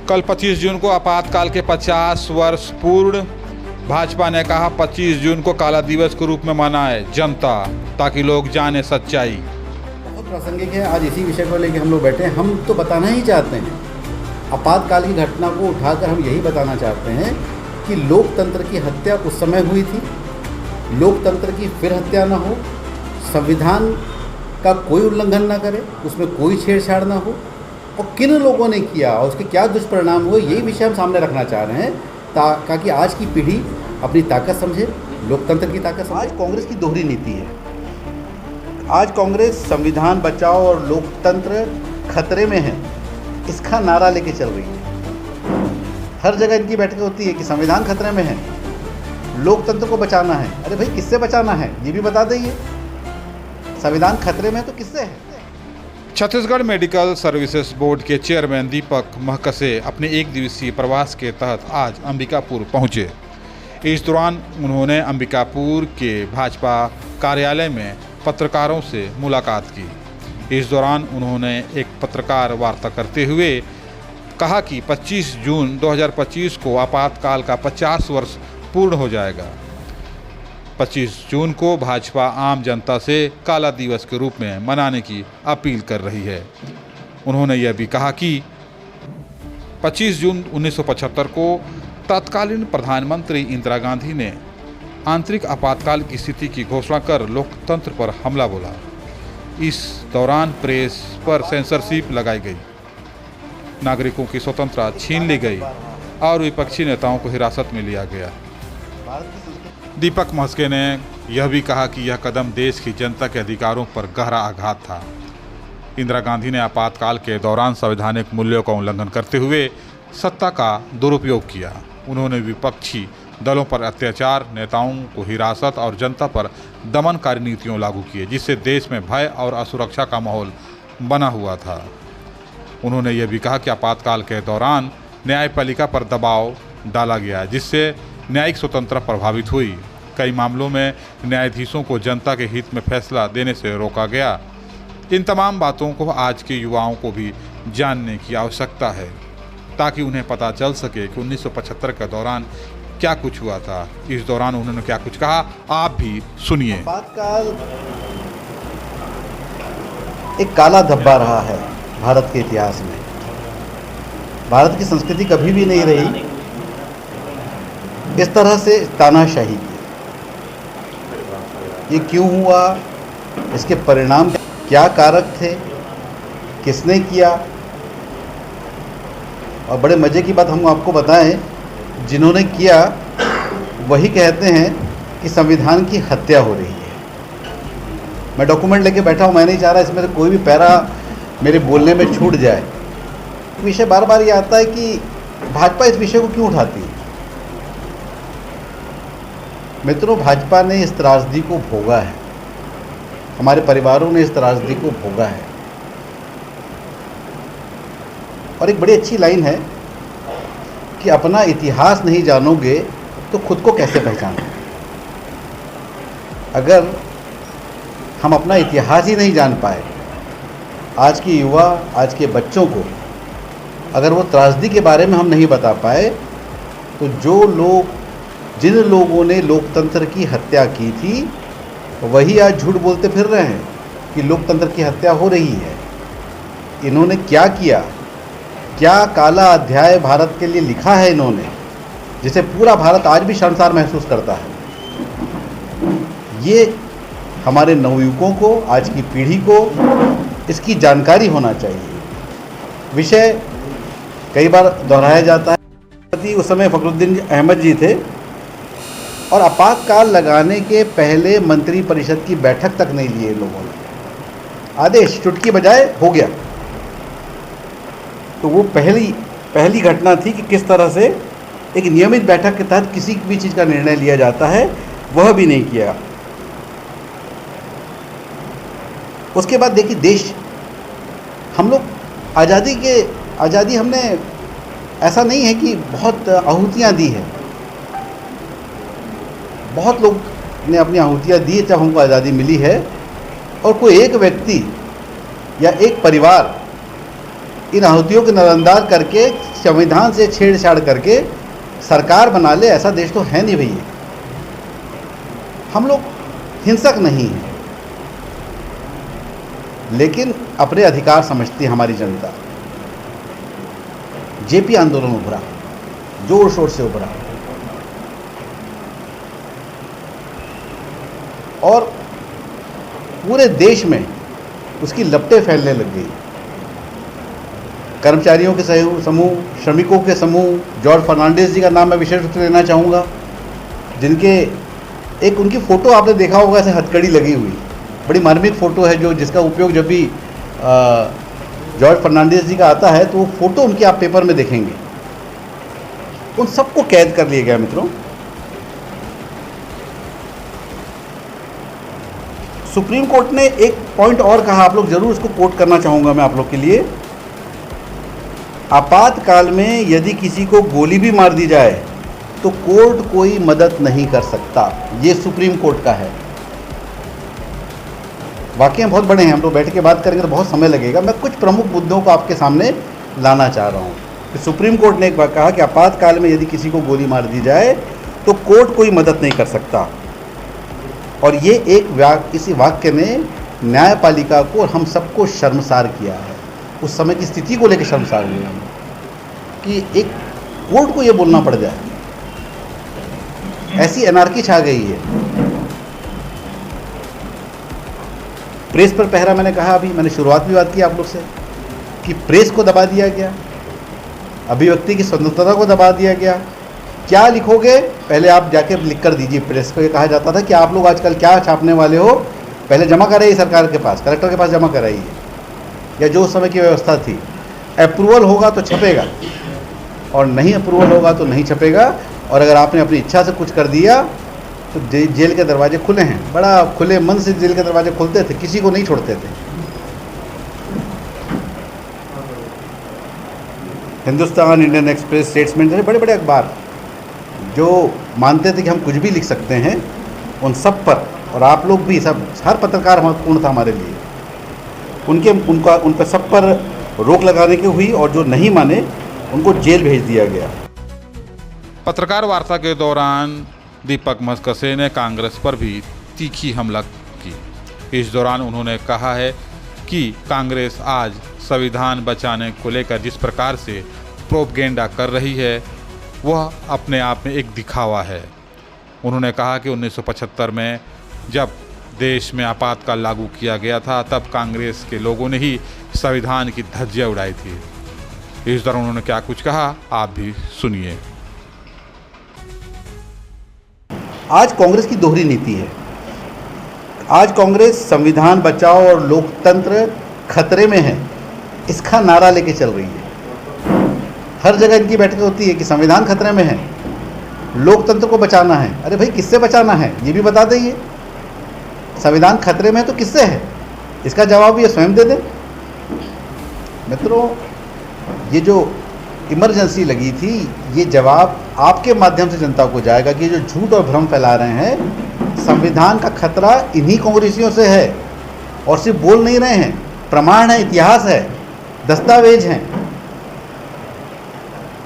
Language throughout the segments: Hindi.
कल 25 जून को आपातकाल के 50 वर्ष पूर्ण। भाजपा ने कहा 25 जून को काला दिवस के रूप में मनाए जनता, ताकि लोग जाने सच्चाई। बहुत प्रासंगिक है। आज इसी विषय को लेकर हम लोग बैठे हैं। हम तो बताना ही चाहते हैं, आपातकाल की घटना को उठाकर हम यही बताना चाहते हैं कि लोकतंत्र की हत्या उस समय हुई थी, लोकतंत्र की फिर हत्या ना हो, संविधान का कोई उल्लंघन ना करे, उसमें कोई छेड़छाड़ ना हो, और किन लोगों ने किया और उसके क्या दुष्परिणाम हुए, यही विषय हम सामने रखना चाह रहे हैं, ताकि आज की पीढ़ी अपनी ताकत समझे, लोकतंत्र की ताकत समझे। आज कांग्रेस की दोहरी नीति है। आज कांग्रेस संविधान बचाओ और लोकतंत्र खतरे में है, इसका नारा लेके चल रही है। हर जगह इनकी बैठकें होती है कि संविधान खतरे में है, लोकतंत्र को बचाना है। अरे भाई, किससे बचाना है ये भी बता देंगे। संविधान खतरे में तो किससे है? छत्तीसगढ़ मेडिकल सर्विसेज बोर्ड के चेयरमैन दीपक महकसे अपने एक दिवसीय प्रवास के तहत आज अंबिकापुर पहुंचे। इस दौरान उन्होंने अंबिकापुर के भाजपा कार्यालय में पत्रकारों से मुलाकात की। इस दौरान उन्होंने एक पत्रकार वार्ता करते हुए कहा कि 25 जून 2025 को आपातकाल का 50 वर्ष पूर्ण हो जाएगा। 25 जून को भाजपा आम जनता से काला दिवस के रूप में मनाने की अपील कर रही है। उन्होंने यह भी कहा कि 25 जून 1975 को तत्कालीन प्रधानमंत्री इंदिरा गांधी ने आंतरिक आपातकाल की स्थिति की घोषणा कर लोकतंत्र पर हमला बोला। इस दौरान प्रेस पर सेंसरशिप लगाई गई, नागरिकों की स्वतंत्रता छीन ली गई और विपक्षी नेताओं को हिरासत में लिया गया। दीपक महकसे ने यह भी कहा कि यह कदम देश की जनता के अधिकारों पर गहरा आघात था। इंदिरा गांधी ने आपातकाल के दौरान संवैधानिक मूल्यों का उल्लंघन करते हुए सत्ता का दुरुपयोग किया। उन्होंने विपक्षी दलों पर अत्याचार, नेताओं को हिरासत और जनता पर दमनकारी नीतियों लागू किए, जिससे देश में भय और असुरक्षा का माहौल बना हुआ था। उन्होंने यह भी कहा कि आपातकाल के दौरान न्यायपालिका पर दबाव डाला गया, जिससे न्यायिक स्वतंत्रता प्रभावित हुई। कई मामलों में न्यायाधीशों को जनता के हित में फैसला देने से रोका गया। इन तमाम बातों को आज के युवाओं को भी जानने की आवश्यकता है, ताकि उन्हें पता चल सके कि 1975 के दौरान क्या कुछ हुआ था। इस दौरान उन्होंने क्या कुछ कहा, आप भी सुनिए। आपातकाल एक काला धब्बा रहा है भारत के इतिहास में। भारत की संस्कृति कभी भी नहीं रही इस तरह से तानाशाही की। ये क्यों हुआ, इसके परिणाम क्या कारक थे, किसने किया, और बड़े मज़े की बात हम आपको बताएं, जिन्होंने किया वही कहते हैं कि संविधान की हत्या हो रही है। मैं डॉक्यूमेंट लेके बैठा हूँ, मैं नहीं चाह रहा इसमें से कोई भी पैरा मेरे बोलने में छूट जाए। विषय बार बार ये आता है कि भाजपा इस विषय को क्यों उठाती है। मित्रों, भाजपा ने इस त्रासदी को भोगा है, हमारे परिवारों ने इस त्रासदी को भोगा है। और एक बड़ी अच्छी लाइन है कि अपना इतिहास नहीं जानोगे तो खुद को कैसे पहचानोगे। अगर हम अपना इतिहास ही नहीं जान पाए, आज के युवा, आज के बच्चों को अगर वो त्रासदी के बारे में हम नहीं बता पाए, तो जिन लोगों ने लोकतंत्र की हत्या की थी वही आज झूठ बोलते फिर रहे हैं कि लोकतंत्र की हत्या हो रही है। इन्होंने क्या किया, क्या काला अध्याय भारत के लिए लिखा है इन्होंने, जिसे पूरा भारत आज भी शर्मसार महसूस करता है। ये हमारे नवयुवकों को, आज की पीढ़ी को इसकी जानकारी होना चाहिए। विषय कई बार दोहराया जाता है। उस समय फखरुद्दीन अहमद जी थे और आपातकाल लगाने के पहले मंत्री परिषद की बैठक तक नहीं लिए लोगों ने। आदेश चुटकी बजाए हो गया। तो वो पहली घटना थी कि किस तरह से एक नियमित बैठक के तहत किसी भी चीज़ का निर्णय लिया जाता है, वह भी नहीं किया। उसके बाद देखिए, देश, हम लोग आज़ादी हमने, ऐसा नहीं है कि बहुत आहुतियाँ दी हैं। बहुत लोग ने अपनी आहुतियाँ दी जब हमको आज़ादी मिली है, और कोई एक व्यक्ति या एक परिवार इन आहुतियों को नजरअंदाज करके संविधान से छेड़छाड़ करके सरकार बना ले, ऐसा देश तो है नहीं भैया। हम लोग हिंसक नहीं हैं, लेकिन अपने अधिकार समझती है हमारी जनता। जेपी आंदोलन उभरा, जोर शोर से उभरा, और पूरे देश में उसकी लपटें फैलने लग गई। कर्मचारियों के समूह, श्रमिकों के समूह, जॉर्ज फर्नांडिस जी का नाम मैं विशेष रूप से लेना चाहूँगा, जिनके एक उनकी फ़ोटो आपने देखा होगा, ऐसे हथकड़ी लगी हुई, बड़ी मार्मिक फ़ोटो है, जो जिसका उपयोग जब भी जॉर्ज फर्नांडिस जी का आता है तो वो फ़ोटो उनकी आप पेपर में देखेंगे। उन सबको कैद कर लिया गया मित्रों। सुप्रीम कोर्ट ने एक पॉइंट और कहा, आप लोग जरूर इसको कोट करना चाहूँगा मैं आप लोग के लिए। आपातकाल में यदि किसी को गोली भी मार दी जाए तो कोर्ट कोई मदद नहीं कर सकता। ये सुप्रीम कोर्ट का है। वाकई बहुत बड़े हैं, हम लोग बैठ के बात करेंगे तो बहुत समय लगेगा। मैं कुछ प्रमुख मुद्दों को आपके सामने लाना चाह रहा हूँ कि सुप्रीम कोर्ट ने एक बार कहा कि आपातकाल में यदि किसी को गोली मार दी जाए तो कोर्ट कोई मदद नहीं कर सकता। और ये इसी वाक्य ने न्यायपालिका को और हम सबको शर्मसार किया है। उस समय की स्थिति को लेकर शर्मसार हुए हम कि एक कोर्ट को ये बोलना पड़ जाए। ऐसी एनार्की छा गई है। प्रेस पर पहरा, मैंने कहा, अभी मैंने शुरुआत में बात की आप लोग से कि प्रेस को दबा दिया गया, अभिव्यक्ति की स्वतंत्रता को दबा दिया गया। क्या लिखोगे पहले आप जाके लिख कर दीजिए। प्रेस को ये कहा जाता था कि आप लोग आजकल क्या छापने वाले हो, पहले जमा कराइए सरकार के पास, कलेक्टर के पास जमा कराइए, या जो उस समय की व्यवस्था थी। अप्रूवल होगा तो छपेगा और नहीं अप्रूवल होगा तो नहीं छपेगा। और अगर आपने अपनी इच्छा से कुछ कर दिया तो जेल के दरवाजे खुले हैं। बड़ा खुले मन से जेल के दरवाजे खुलते थे, किसी को नहीं छोड़ते थे। हिंदुस्तान, इंडियन एक्सप्रेस, स्टेट्समैन जैसे बड़े बड़े अखबार जो मानते थे कि हम कुछ भी लिख सकते हैं, उन सब पर, और आप लोग भी, सब, हर पत्रकार महत्वपूर्ण था हमारे लिए, उन पर सब पर रोक लगाने की हुई और जो नहीं माने उनको जेल भेज दिया गया। पत्रकार वार्ता के दौरान दीपक महकसे ने कांग्रेस पर भी तीखी हमला की। इस दौरान उन्होंने कहा है कि कांग्रेस आज संविधान बचाने को लेकर जिस प्रकार से प्रोपगेंडा कर रही है वह अपने आप में एक दिखावा है। उन्होंने कहा कि 1975 में जब देश में आपातकाल लागू किया गया था तब कांग्रेस के लोगों ने ही संविधान की धज्जियां उड़ाई थी। इस दौरान उन्होंने क्या कुछ कहा आप भी सुनिए। आज कांग्रेस की दोहरी नीति है। आज कांग्रेस संविधान बचाओ और लोकतंत्र खतरे में है, इसका नारा लेके चल रही है। हर जगह इनकी बैठकें होती है कि संविधान खतरे में है, लोकतंत्र को बचाना है। अरे भाई, किससे बचाना है ये भी बता दें। संविधान खतरे में है तो किससे है, इसका जवाब ये स्वयं दे दें। मित्रों, ये जो इमरजेंसी लगी थी, ये जवाब आपके माध्यम से जनता को जाएगा कि जो झूठ और भ्रम फैला रहे हैं, संविधान का खतरा इन्हीं कांग्रेसियों से है। और सिर्फ बोल नहीं रहे हैं, प्रमाण है, इतिहास है, दस्तावेज हैं।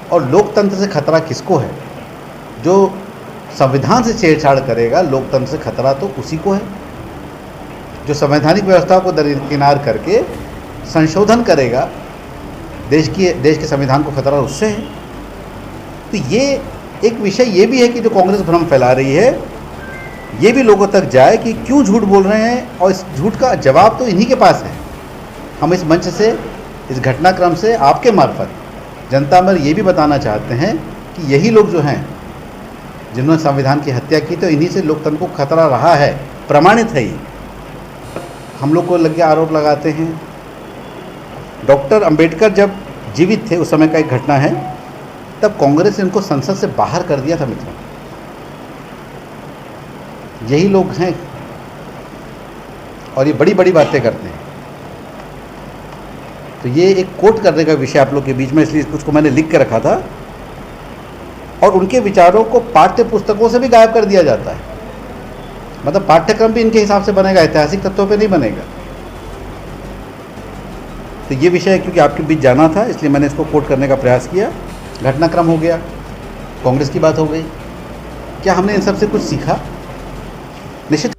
और लोकतंत्र से खतरा किसको है? जो संविधान से छेड़छाड़ करेगा, लोकतंत्र से खतरा तो उसी को है। जो संवैधानिक व्यवस्था को दरकिनार करके संशोधन करेगा, देश के संविधान को खतरा उससे है। तो ये एक विषय ये भी है कि जो कांग्रेस भ्रम फैला रही है, ये भी लोगों तक जाए कि क्यों झूठ बोल रहे हैं, और इस झूठ का जवाब तो इन्हीं के पास है। हम इस मंच से, इस घटनाक्रम से आपके मार्फत जनता में ये भी बताना चाहते हैं कि यही लोग जो हैं जिन्होंने संविधान की हत्या की, तो इन्हीं से लोकतंत्र को खतरा रहा है, प्रमाणित है ये। हम लोग को लगे आरोप लगाते हैं। डॉक्टर अंबेडकर जब जीवित थे, उस समय का एक घटना है, तब कांग्रेस ने इनको संसद से बाहर कर दिया था मित्रों। यही लोग हैं और ये बड़ी बड़ी बातें करते हैं। तो ये एक कोट करने का विषय आप लोग के बीच में, इसलिए उसको मैंने लिख के रखा था। और उनके विचारों को पाठ्य पुस्तकों से भी गायब कर दिया जाता है। मतलब पाठ्यक्रम भी इनके हिसाब से बनेगा, ऐतिहासिक तत्वों पे नहीं बनेगा। तो ये विषय क्योंकि आपके बीच जाना था, इसलिए मैंने इसको कोट करने का प्रयास किया। घटनाक्रम हो गया, कांग्रेस की बात हो गई। क्या हमने इन सब से कुछ सीखा? निश्चित